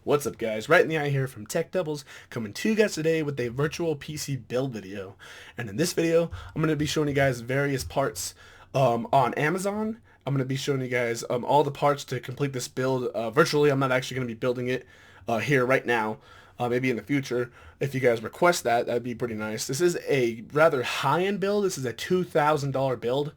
What's up, guys? Right in the eye here from Tech Doubles, coming to you guys today with a virtual PC build video. And in this video, I'm going to be showing you guys various parts on Amazon. I'm going to be showing you guys all the parts to complete this build virtually. I'm not actually going to be building it here right now. Maybe in the future, if you guys request that, that'd be pretty nice. This is a rather high-end build. This is a $2,000 build.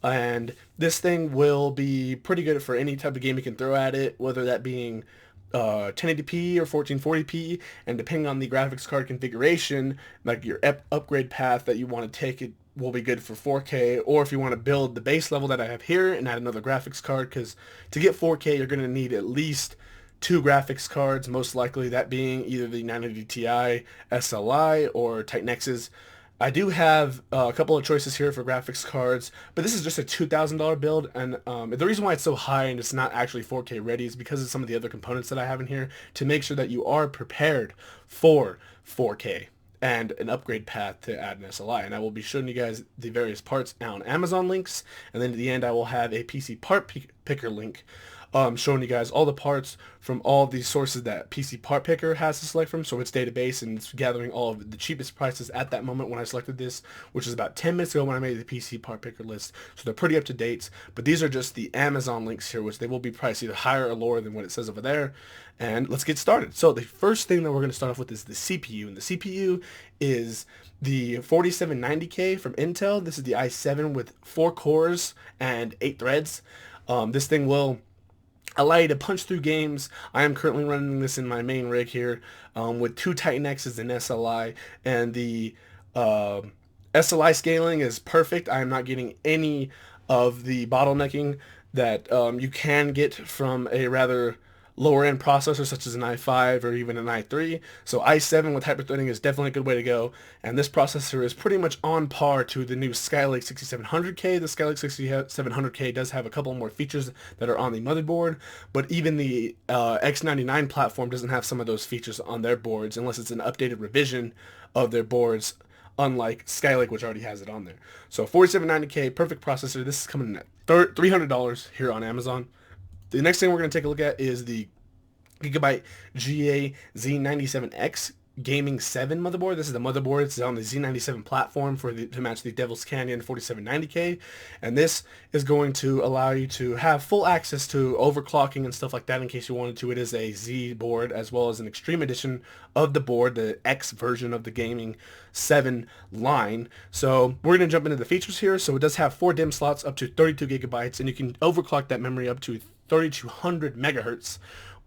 And this thing will be pretty good for any type of game you can throw at it, whether that being 1080p or 1440p, and depending on the graphics card configuration, like your upgrade path that you want to take, it will be good for 4K, or if you want to build the base level that I have here and add another graphics card, because to get 4K you're going to need at least two graphics cards, most likely that being either the 980 Ti SLI or Titan X's. I do have a couple of choices here for graphics cards, but this is just a $2,000 build, and the reason why it's so high and it's not actually 4K ready is because of some of the other components that I have in here to make sure that you are prepared for 4K and an upgrade path to add an SLI. And I will be showing you guys the various parts on Amazon links, and then at the end I will have a PC part picker link showing you guys all the parts from all of these sources that PC Part Picker has to select from. So its database, and it's gathering all of the cheapest prices at that moment when I selected this, which is about 10 minutes ago when I made the PC Part Picker list. So they're pretty up to date, but these are just the Amazon links here, which they will be priced either higher or lower than what it says over there. And let's get started. So the first thing that we're going to start off with is the CPU, and the CPU is the 4790K from Intel. This is the i7 with 4 cores and 8 threads. This thing will allow you to punch through games. I am currently running this in my main rig here with 2 Titan X's and SLI, and the SLI scaling is perfect. I am not getting any of the bottlenecking that you can get from a rather lower end processor such as an i5 or even an i3. So i7 with hyperthreading is definitely a good way to go, and this processor is pretty much on par to the new Skylake 6700K. The Skylake 6700K does have a couple more features that are on the motherboard, but even the X99 platform doesn't have some of those features on their boards unless it's an updated revision of their boards, unlike Skylake, which already has it on there. So 4790K, perfect processor. This is coming in at $300 here on Amazon. The next thing we're going to take a look at is the Gigabyte GA Z97X Gaming 7 motherboard. This is the motherboard. It's on the Z97 platform to match the Devil's Canyon 4790K, and this is going to allow you to have full access to overclocking and stuff like that in case you wanted to. It is a Z board as well as an extreme edition of the board, the X version of the Gaming 7 line. So we're going to jump into the features here. So it does have 4 DIMM slots up to 32 gigabytes, and you can overclock that memory up to 3200 megahertz.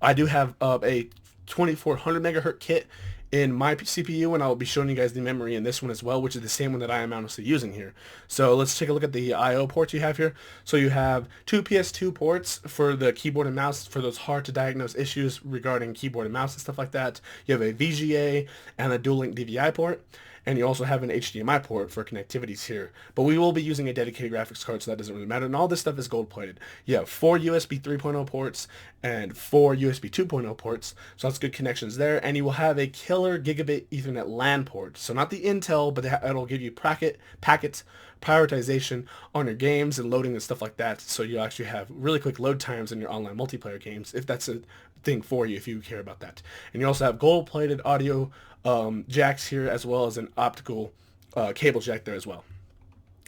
I do have a 2400 megahertz kit in my CPU, and I'll be showing you guys the memory in this one as well, which is the same one that I am honestly using here. So let's take a look at the I/O ports you have here. So you have 2 PS2 ports for the keyboard and mouse for those hard to diagnose issues regarding keyboard and mouse and stuff like that. You have a VGA and a dual link DVI port, and you also have an HDMI port for connectivities here. But we will be using a dedicated graphics card, so that doesn't really matter. And all this stuff is gold plated. You have 4 USB 3.0 ports and 4 USB 2.0 ports, so that's good connections there. And you will have a killer gigabit Ethernet LAN port. So not the Intel, but it'll give you packets prioritization on your games and loading and stuff like that. So you actually have really quick load times in your online multiplayer games, if that's a thing for you, if you care about that. And you also have gold plated audio jacks here, as well as an optical cable jack there as well.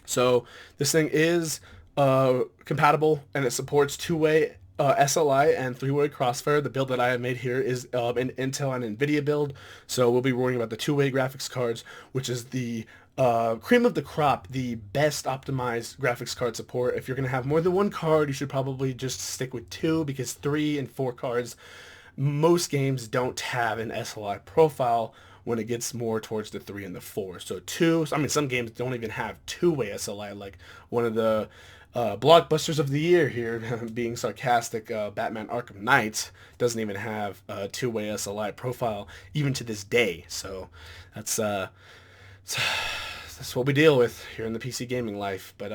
So this thing is compatible, and it supports 2-way SLI and 3-way Crossfire. The build that I have made here is an Intel and NVIDIA build, so we'll be worrying about the 2-way graphics cards, which is the cream of the crop, the best optimized graphics card support. If you're going to have more than one card, you should probably just stick with 2, because 3 and 4 cards, most games don't have an SLI profile when it gets more towards the 3 and the 4. So 2, I mean, some games don't even have 2-way SLI, like one of the blockbusters of the year here, being sarcastic, Batman Arkham Knight doesn't even have a 2-way SLI profile even to this day. So that's what we deal with here in the PC gaming life. But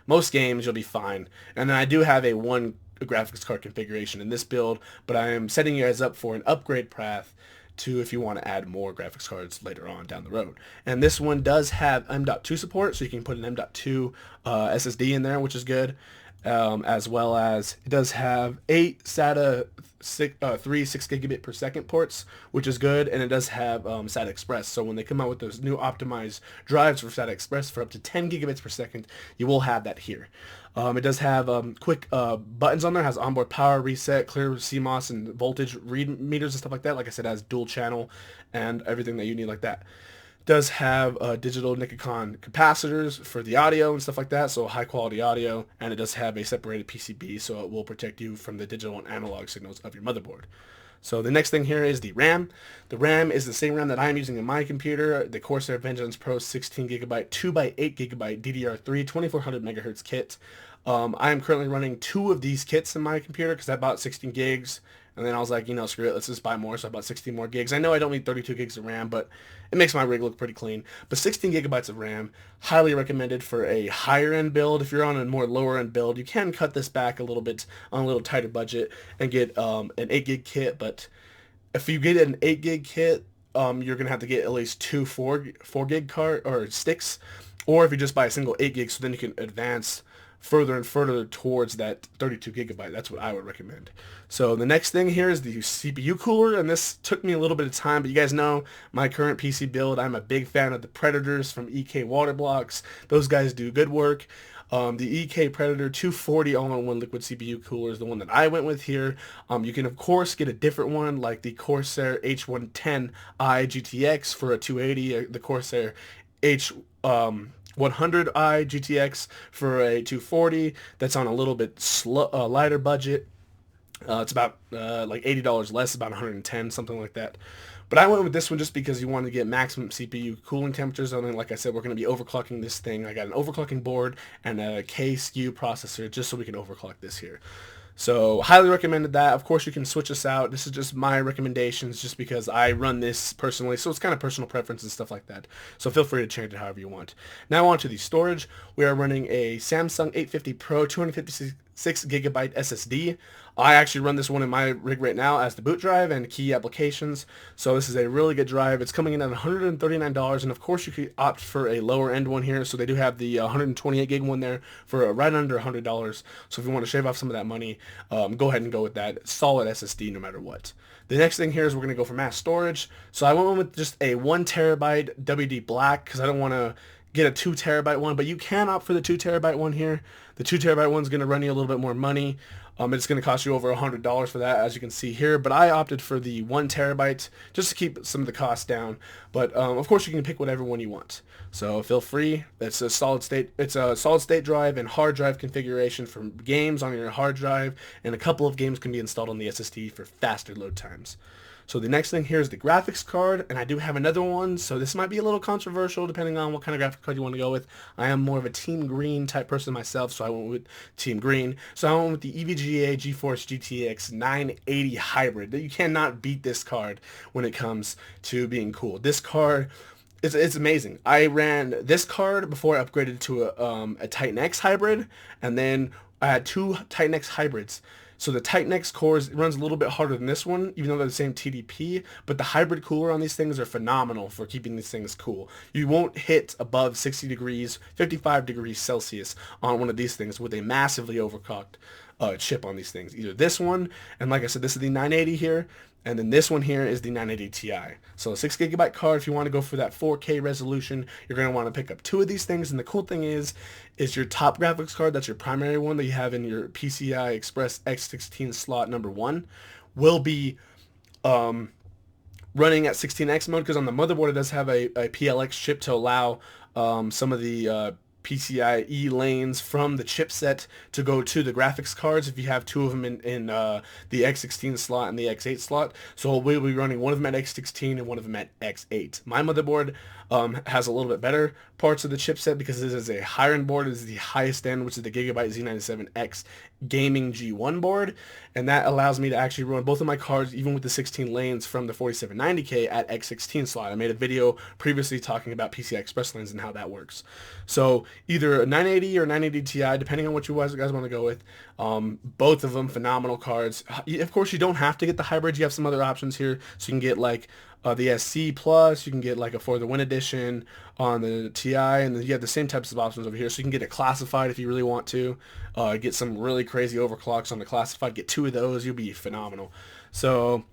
most games you'll be fine. And then I do have a 1 graphics card configuration in this build, but I am setting you guys up for an upgrade path to if you want to add more graphics cards later on down the road. And this one does have M.2 support, so you can put an M.2 SSD in there, which is good. as well as it does have 3 6 gigabit per second ports, which is good, and it does have SATA Express. So when they come out with those new optimized drives for SATA Express for up to 10 gigabits per second, you will have that here. It does have quick buttons on there. It has onboard power, reset, clear CMOS, and voltage read meters and stuff like that. Like I said, it has dual channel and everything that you need like that. Does have digital Nikon capacitors for the audio and stuff like that, so high quality audio, and it does have a separated PCB, so it will protect you from the digital and analog signals of your motherboard. So the next thing here is the RAM. The RAM is the same RAM that I'm using in my computer, the Corsair Vengeance Pro 16 gigabyte 2x8 gigabyte DDR3 2400 megahertz kit. I am currently running 2 of these kits in my computer because I bought 16 gigs. And then I was like, you know, screw it, let's just buy more. So I bought 16 more gigs. I know I don't need 32 gigs of RAM, but it makes my rig look pretty clean. But 16 gigabytes of RAM, highly recommended for a higher end build. If you're on a more lower end build, you can cut this back a little bit on a little tighter budget and get an 8 gig kit. But if you get an 8 gig kit, you're going to have to get at least 2 4 gig card or sticks. Or if you just buy a single 8 gig, so then you can advance further and further towards that 32 gigabyte. That's what I would recommend. So the next thing here is the CPU cooler, and this took me a little bit of time, but you guys know my current PC build. I'm a big fan of the Predators from EK Water Blocks. Those guys do good work. The EK Predator 240 all-in-one liquid CPU cooler is the one that I went with here. You can of course get a different one like the Corsair H110i GTX for a 280, the Corsair H 100i GTX for a 240. That's on a little bit lighter budget. It's about like $80 less, about 110, something like that. But I went with this one just because you want to get maximum CPU cooling temperatures. And then, like I said, we're going to be overclocking this thing. I got an overclocking board and a K-SKU processor just so we can overclock this here. So highly recommended that. Of course, you can switch this out. This is just my recommendations just because I run this personally. So it's kind of personal preference and stuff like that. So feel free to change it however you want. Now on to the storage. We are running a Samsung 850 Pro 256 gigabyte SSD. I actually run this one in my rig right now as the boot drive and key applications. So this is a really good drive. It's coming in at $139, and of course you could opt for a lower end one here. So they do have the 128 gig one there for right under $100. So if you want to shave off some of that money, go ahead and go with that. Solid SSD no matter what. The next thing here is we're going to go for mass storage. So I went with just a 1 terabyte WD Black because I don't want to get a 2 terabyte one, but you can opt for the 2 terabyte one here. The 2 terabyte one's going to run you a little bit more money. It's going to cost you over $100 for that, as you can see here. But I opted for the 1 terabyte just to keep some of the costs down. But of course, you can pick whatever one you want. So feel free. It's a solid state. It's a solid state drive and hard drive configuration for games on your hard drive, and a couple of games can be installed on the SSD for faster load times. So the next thing here is the graphics card, and I do have another one, so this might be a little controversial depending on what kind of graphics card you want to go with. I am more of a Team Green type person myself, so I went with Team Green. So I went with the EVGA GeForce GTX 980 Hybrid. You cannot beat this card when it comes to being cool. This card, it's amazing. I ran this card before I upgraded to a Titan X Hybrid, and then I had 2 Titan X Hybrids. So the Titan X cores runs a little bit harder than this one, even though they're the same TDP, but the hybrid cooler on these things are phenomenal for keeping these things cool. You won't hit above 60 degrees, 55 degrees Celsius on one of these things with a massively overclocked chip on these things. Either this one, and like I said, this is the 980 here, and then this one here is the 980 Ti. So a 6 gigabyte card, if you want to go for that 4K resolution, you're going to want to pick up 2 of these things. And the cool thing is your top graphics card, that's your primary one that you have in your PCI Express X16 slot number 1, will be running at 16x mode, because on the motherboard it does have a PLX chip to allow some of the PCIe lanes from the chipset to go to the graphics cards if you have 2 of them in the X16 slot and the X8 slot. So we'll be running one of them at X16 and one of them at X8. My motherboard has a little bit better parts of the chipset because this is a higher end board. It is the highest end, which is the Gigabyte Z97X gaming G1 board, and that allows me to actually run both of my cards even with the 16 lanes from the 4790K at X16 slot. I made a video previously talking about PCI Express lanes and how that works. So either a 980 or 980 Ti, depending on what you guys want to go with. Both of them phenomenal cards. Of course, you don't have to get the hybrid. You have some other options here, so you can get like the SC Plus. You can get like a For the Win edition on the Ti, and then you have the same types of options over here. So you can get it classified if you really want to. Get some really crazy overclocks on the classified. Get 2 of those. You'll be phenomenal. So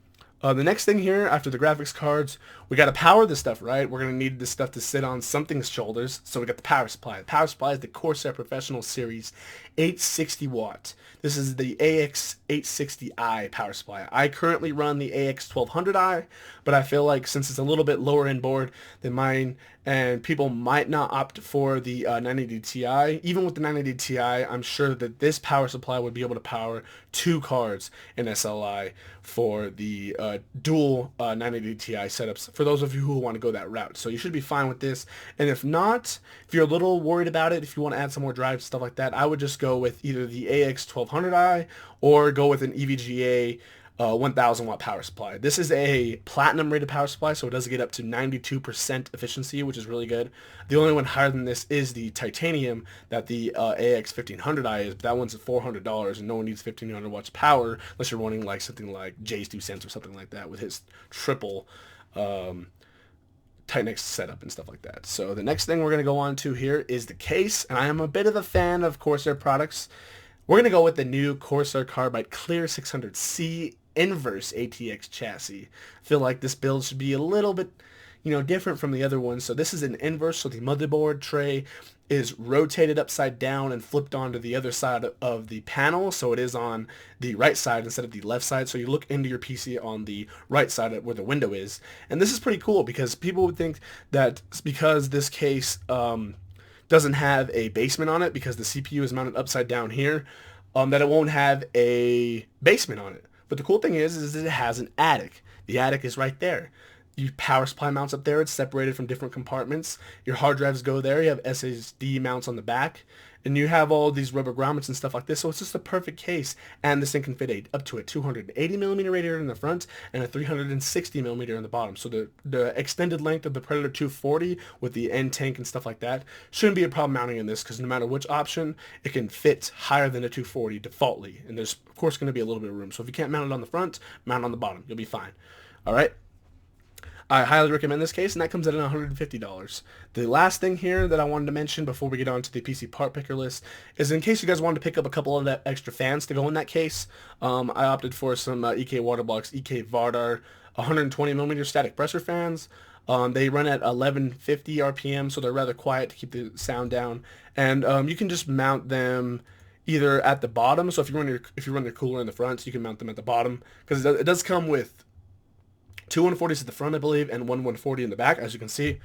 the next thing here, after the graphics cards, we got to power this stuff, right? We're going to need this stuff to sit on something's shoulders. So we got the power supply. The power supply is the Corsair Professional Series 860 watt. This is the AX860i power supply. I currently run the AX1200i, but I feel like since it's a little bit lower end board than mine, and people might not opt for the 980 Ti. Even with the 980 Ti, I'm sure that this power supply would be able to power 2 cards in SLI for the dual 980 Ti setups, for those of you who want to go that route. So you should be fine with this. And if not, if you're a little worried about it, if you want to add some more drives, stuff like that, I would just go with either the AX1200i or go with an EVGA 1000 watt power supply. This is a platinum rated power supply, so it does get up to 92% efficiency, which is really good. The only one higher than this is the titanium that the AX1500i is, but that one's $400, and no one needs 1500 watts of power unless you're running like something like Jay's 2 cents or something like that with his triple Titanix setup and stuff like that. So the next thing we're going to go on to here is the case, and I am a bit of a fan of Corsair products. We're going to go with the new Corsair Carbide Clear 600C Inverse ATX chassis. I feel like this build should be a little bit, different from the other ones. So this is an inverse, so the motherboard tray is rotated upside down and flipped onto the other side of the panel, so it is on the right side instead of the left side. So you look into your PC on the right side where the window is. And this is pretty cool because people would think that because this case doesn't have a basement on it, because the CPU is mounted upside down here, that it won't have a basement on it. But the cool thing is that it has an attic. The attic is right there. Your power supply mounts up there. It's separated from different compartments. Your hard drives go there. You have SSD mounts on the back. And you have all these rubber grommets and stuff like this. So it's just a perfect case. And this thing can fit up to a 280 millimeter radiator in the front and a 360 millimeter in the bottom. So the extended length of the Predator 240 with the end tank and stuff like that shouldn't be a problem mounting in this, because no matter which option, it can fit higher than a 240 defaultly. And there's, of course, going to be a little bit of room. So if you can't mount it on the front, mount it on the bottom. You'll be fine. All right. I highly recommend this case, and that comes at $150. The last thing here that I wanted to mention before we get on to the PC part picker list is, in case you guys wanted to pick up a couple of that extra fans to go in that case, I opted for some EK Waterblocks EK Vardar 120 millimeter static pressure fans. They run at 1150 RPM, so they're rather quiet to keep the sound down, and you can just mount them either at the bottom. So if you run your cooler in the front, you can mount them at the bottom, because it does come with 2 140s at the front, I believe, and 1 140 in the back, as you can see.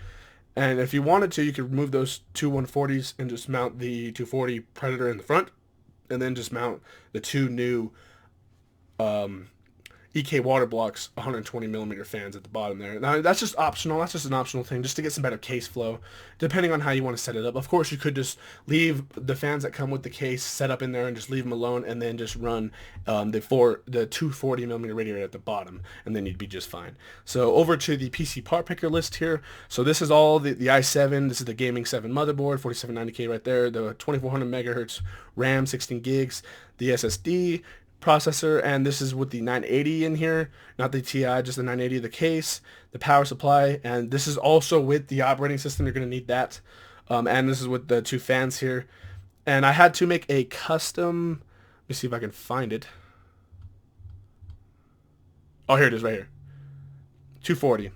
And if you wanted to, you could remove those 2 140s and just mount the 240 Predator in the front, and then just mount the 2 new EK Waterblocks 120 millimeter fans at the bottom there. Now that's just optional. That's just an optional thing, just to get some better case flow, depending on how you want to set it up. Of course, you could just leave the fans that come with the case set up in there and just leave them alone, and then just run the 240 millimeter radiator at the bottom, and then you'd be just fine. So over to the PC part picker list here. So this is all the i7. This is the Gaming 7 motherboard, 4790K right there. The 2400 megahertz RAM, 16 gigs. The SSD processor, and this is with the 980 in here, not the Ti, just the 980, the case, the power supply, and this is also with the operating system. You're going to need that, and this is with the 2 fans here. And I had to make a custom, let me see if I can find it. Oh, here it is right here, 240.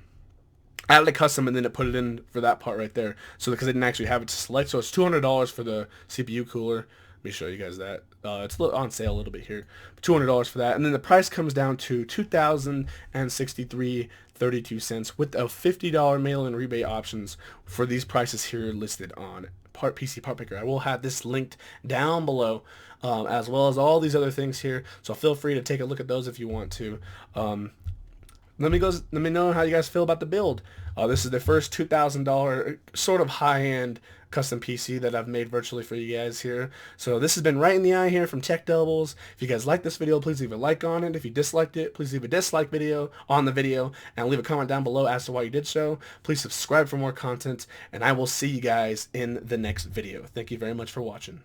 I added a custom and then it put it in for that part right there, so because I didn't actually have it to select. So it's $200 for the CPU cooler. Let me show you guys that. It's on sale a little bit here. $200 for that. And then the price comes down to $2,063.32 with a $50 mail-in rebate options for these prices here listed on PC Part Picker. I will have this linked down below, as well as all these other things here. So feel free to take a look at those if you want to. Let me know how you guys feel about the build. This is the first $2,000 sort of high-end custom PC that I've made virtually for you guys here. So this has been Right in the Eye here from Tech Doubles. If you guys like this video, please leave a like on it. If you disliked it, please leave a dislike video on the video and leave a comment down below as to why you did so. Please subscribe for more content, and I will see you guys in the next video. Thank you very much for watching.